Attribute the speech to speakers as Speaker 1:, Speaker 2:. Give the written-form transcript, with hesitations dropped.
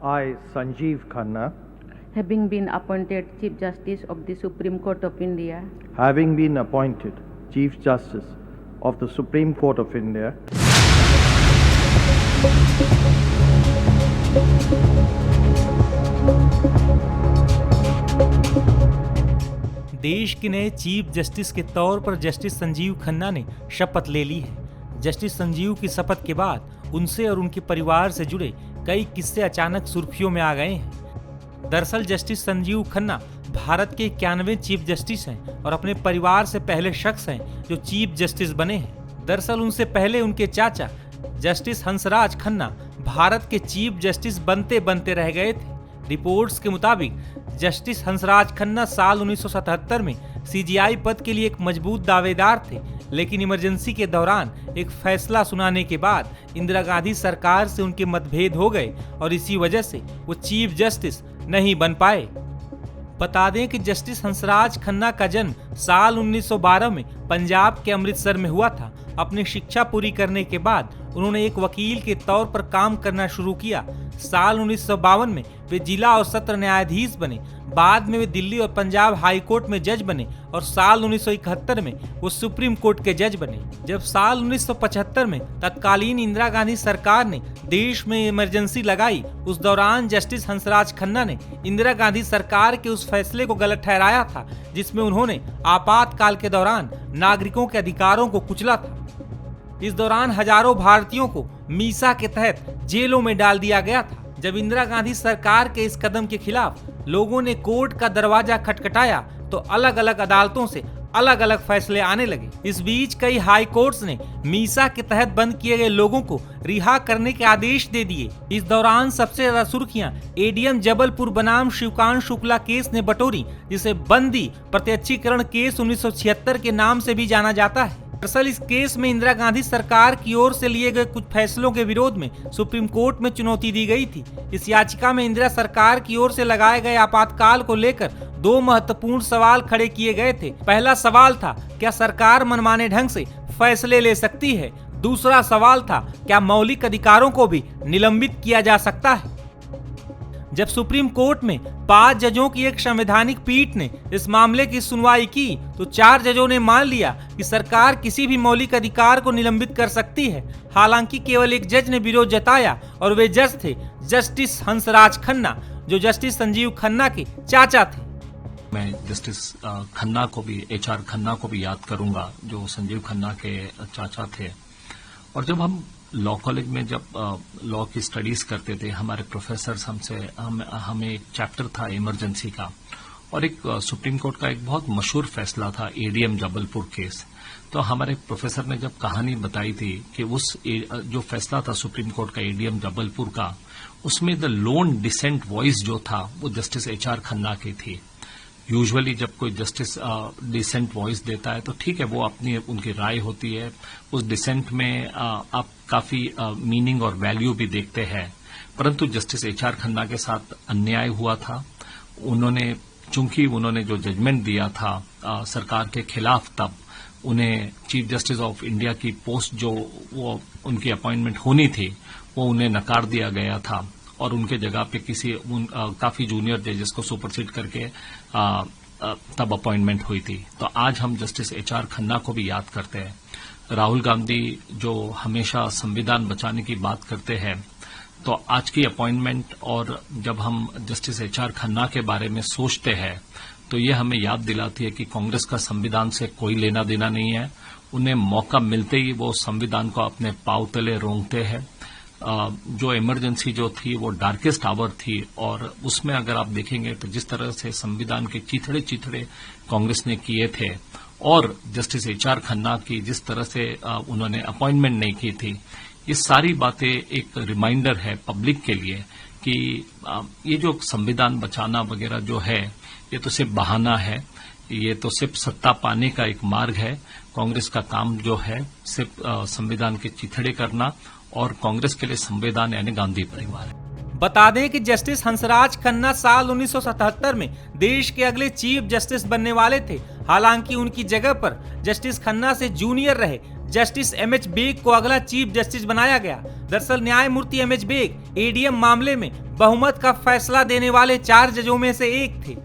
Speaker 1: I, Sanjeev Khanna,
Speaker 2: having been appointed Chief Justice of the Supreme Court of India,
Speaker 1: having been appointed Chief Justice of the Supreme Court of India,
Speaker 3: देश के नए chief justice के तौर पर justice Sanjeev Khanna ने शपथ ले ली है। जस्टिस संजीव की शपथ के बाद उनसे और उनके परिवार से जुड़े कई किस्से अचानक सुर्खियों में आ गए हैं। दरअसल जस्टिस संजीव खन्ना भारत के 91वें चीफ जस्टिस हैं और अपने परिवार से पहले शख्स हैं जो चीफ जस्टिस बने हैं। दरअसल उनसे पहले उनके चाचा जस्टिस हंसराज खन्ना भारत के चीफ जस्टिस बनते बनते रह गए थे। रिपोर्ट्स के मुताबिक जस्टिस हंसराज खन्ना साल 1977 में सीजीआई पद के लिए एक मजबूत दावेदार थे, लेकिन इमरजेंसी के दौरान एक फैसला सुनाने के बाद इंदिरा गांधी सरकार से उनके मतभेद हो गए और इसी वजह से वो चीफ जस्टिस नहीं बन पाए। बता दें कि जस्टिस हंसराज खन्ना का जन्म साल 1912 में पंजाब के अमृतसर में हुआ था। अपनी शिक्षा पूरी करने के बाद उन्होंने एक वकील के तौर पर काम करना शुरू किया। साल 1952 में वे जिला और सत्र न्यायाधीश बने। बाद में वे दिल्ली और पंजाब हाई कोर्ट में जज बने और साल 1971 में वो सुप्रीम कोर्ट के जज बने। जब साल 1975 में तत्कालीन इंदिरा गांधी सरकार ने देश में इमरजेंसी लगाई, उस दौरान जस्टिस हंसराज खन्ना ने इंदिरा गांधी सरकार के उस फैसले को गलत ठहराया था जिसमें उन्होंने आपातकाल के दौरान नागरिकों के अधिकारों को कुचला था। इस दौरान हजारों भारतीयों को मीसा के तहत जेलों में डाल दिया गया था। जब इंदिरा गांधी सरकार के इस कदम के खिलाफ लोगों ने कोर्ट का दरवाजा खटखटाया तो अलग अलग अदालतों से अलग अलग फैसले आने लगे। इस बीच कई हाई कोर्ट्स ने मीसा के तहत बंद किए गए लोगों को रिहा करने के आदेश दे दिए। इस दौरान सबसे ज्यादा सुर्खियां एडीएम जबलपुर बनाम शिवकांत शुक्ला केस ने बटोरी, जिसे बंदी प्रत्यक्षीकरण केस 1976 के नाम से भी जाना जाता है। दरअसल इस केस में इंदिरा गांधी सरकार की ओर से लिए गए कुछ फैसलों के विरोध में सुप्रीम कोर्ट में चुनौती दी गई थी। इस याचिका में इंदिरा सरकार की ओर से लगाए गए आपातकाल को लेकर दो महत्वपूर्ण सवाल खड़े किए गए थे। पहला सवाल था, क्या सरकार मनमाने ढंग से फैसले ले सकती है? दूसरा सवाल था, क्या मौलिक अधिकारों को भी निलंबित किया जा सकता है? जब सुप्रीम कोर्ट में 5 जजों की एक संवैधानिक पीठ ने इस मामले की सुनवाई की तो 4 जजों ने मान लिया कि सरकार किसी भी मौलिक अधिकार को निलंबित कर सकती है। हालांकि केवल एक जज ने विरोध जताया और वे जज थे जस्टिस हंसराज खन्ना, जो जस्टिस संजीव खन्ना के चाचा थे।
Speaker 4: मैं जस्टिस खन्ना को भी, एचआर खन्ना को भी याद करूंगा, जो संजीव खन्ना के चाचा थे। और जब हम लॉ कॉलेज में जब लॉ की स्टडीज करते थे, हमारे प्रोफेसर हमें एक चैप्टर था इमरजेंसी का, और एक सुप्रीम कोर्ट का एक बहुत मशहूर फैसला था एडीएम जबलपुर केस। तो हमारे प्रोफेसर ने जब कहानी बताई थी कि उस जो फैसला था सुप्रीम कोर्ट का एडीएम जबलपुर का, उसमें द लोन डिसेंट वॉइस जो था वो जस्टिस एचआर खन्ना की थी। यूजुअली जब कोई जस्टिस डिसेंट वॉइस देता है तो ठीक है, वो अपनी उनकी राय होती है, उस डिसेंट में आप काफी मीनिंग और वैल्यू भी देखते हैं। परंतु जस्टिस एचआर खन्ना के साथ अन्याय हुआ था। चूंकि उन्होंने जो जजमेंट दिया था सरकार के खिलाफ, तब उन्हें चीफ जस्टिस ऑफ इंडिया की पोस्ट जो वो उनकी अपॉइंटमेंट होनी थी वो उन्हें नकार दिया गया था और उनके जगह पे काफी जूनियर जजेस को सुपरसीड करके तब अपॉइंटमेंट हुई थी। तो आज हम जस्टिस एचआर खन्ना को भी याद करते हैं। राहुल गांधी जो हमेशा संविधान बचाने की बात करते हैं, तो आज की अपॉइंटमेंट और जब हम जस्टिस एचआर खन्ना के बारे में सोचते हैं तो ये हमें याद दिलाती है कि कांग्रेस का संविधान से कोई लेना देना नहीं है। उन्हें मौका मिलते ही वो संविधान को अपने पांव तले रोंगते हैं। जो इमरजेंसी जो थी वो डार्केस्ट आवर थी, और उसमें अगर आप देखेंगे तो जिस तरह से संविधान के चिथड़े कांग्रेस ने किए थे और जस्टिस एचआर खन्ना की जिस तरह से उन्होंने अपॉइंटमेंट नहीं की थी, ये सारी बातें एक रिमाइंडर है पब्लिक के लिए कि ये जो संविधान बचाना वगैरह जो है ये तो सिर्फ बहाना है, ये तो सिर्फ सत्ता पाने का एक मार्ग है। कांग्रेस का काम जो है सिर्फ संविधान के चिथड़े करना, और कांग्रेस के लिए संविधान यानी गांधी परिवार है।
Speaker 3: बता दें कि जस्टिस हंसराज खन्ना साल 1977 में देश के अगले चीफ जस्टिस बनने वाले थे। हालांकि उनकी जगह पर जस्टिस खन्ना से जूनियर रहे जस्टिस एमएच बेग को अगला चीफ जस्टिस बनाया गया। दरअसल न्यायमूर्ति एमएच बेग एडीएम मामले में बहुमत का फैसला देने वाले 4 जजों में से एक थे।